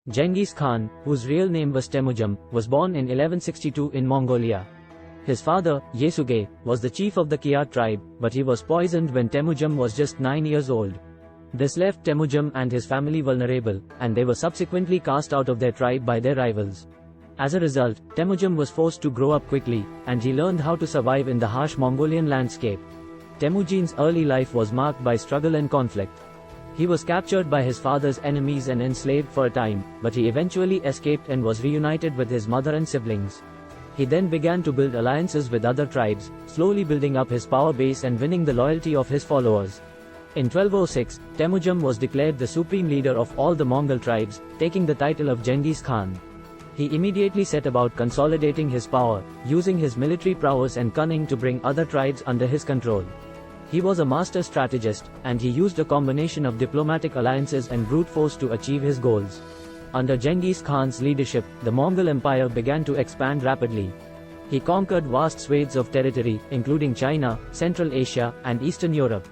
Genghis Khan, whose real name was Temujin, was born in 1162 in Mongolia. His father, Yesuge, was the chief of the Kiyat tribe, but he was poisoned when Temujin was just 9 years old. This left Temujin and his family vulnerable, and they were subsequently cast out of their tribe by their rivals. As a result, Temujin was forced to grow up quickly, and he learned how to survive in the harsh Mongolian landscape. Temujin's early life was marked by struggle and conflict. He was captured by his father's enemies and enslaved for a time, but he eventually escaped and was reunited with his mother and siblings. He then began to build alliances with other tribes, slowly building up his power base and winning the loyalty of his followers. In 1206, Temujin was declared the supreme leader of all the Mongol tribes, taking the title of Genghis Khan. He immediately set about consolidating his power, using his military prowess and cunning to bring other tribes under his control. He was a master strategist, and he used a combination of diplomatic alliances and brute force to achieve his goals. Under Genghis Khan's leadership, the Mongol Empire began to expand rapidly. He conquered vast swathes of territory, including China, Central Asia, and Eastern Europe.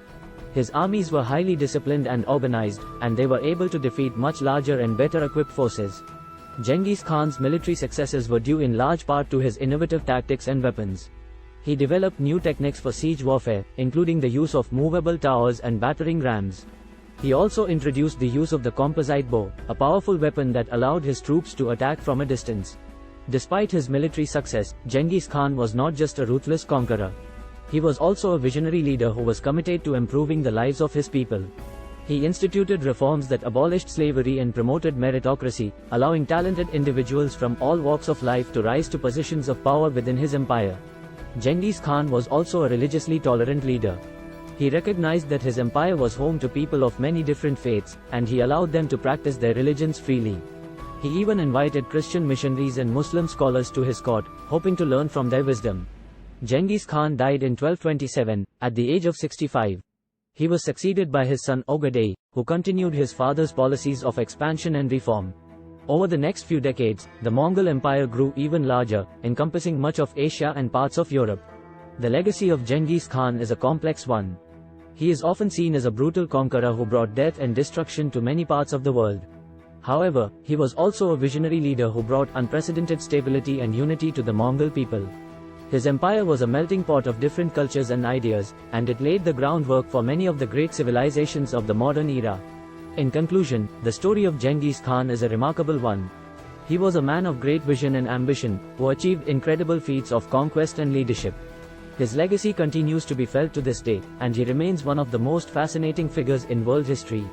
His armies were highly disciplined and organized, and they were able to defeat much larger and better equipped forces. Genghis Khan's military successes were due in large part to his innovative tactics and weapons. He developed new techniques for siege warfare, including the use of movable towers and battering rams. He also introduced the use of the composite bow, a powerful weapon that allowed his troops to attack from a distance. Despite his military success, Genghis Khan was not just a ruthless conqueror. He was also a visionary leader who was committed to improving the lives of his people. He instituted reforms that abolished slavery and promoted meritocracy, allowing talented individuals from all walks of life to rise to positions of power within his empire. Genghis Khan was also a religiously tolerant leader. He recognized that his empire was home to people of many different faiths, and he allowed them to practice their religions freely. He even invited Christian missionaries and Muslim scholars to his court, hoping to learn from their wisdom. Genghis Khan died in 1227, at the age of 65. He was succeeded by his son Ogedei, who continued his father's policies of expansion and reform. Over the next few decades, the Mongol Empire grew even larger, encompassing much of Asia and parts of Europe. The legacy of Genghis Khan is a complex one. He is often seen as a brutal conqueror who brought death and destruction to many parts of the world. However, he was also a visionary leader who brought unprecedented stability and unity to the Mongol people. His empire was a melting pot of different cultures and ideas, and it laid the groundwork for many of the great civilizations of the modern era. In conclusion, the story of Genghis Khan is a remarkable one. He was a man of great vision and ambition, who achieved incredible feats of conquest and leadership. His legacy continues to be felt to this day, and he remains one of the most fascinating figures in world history.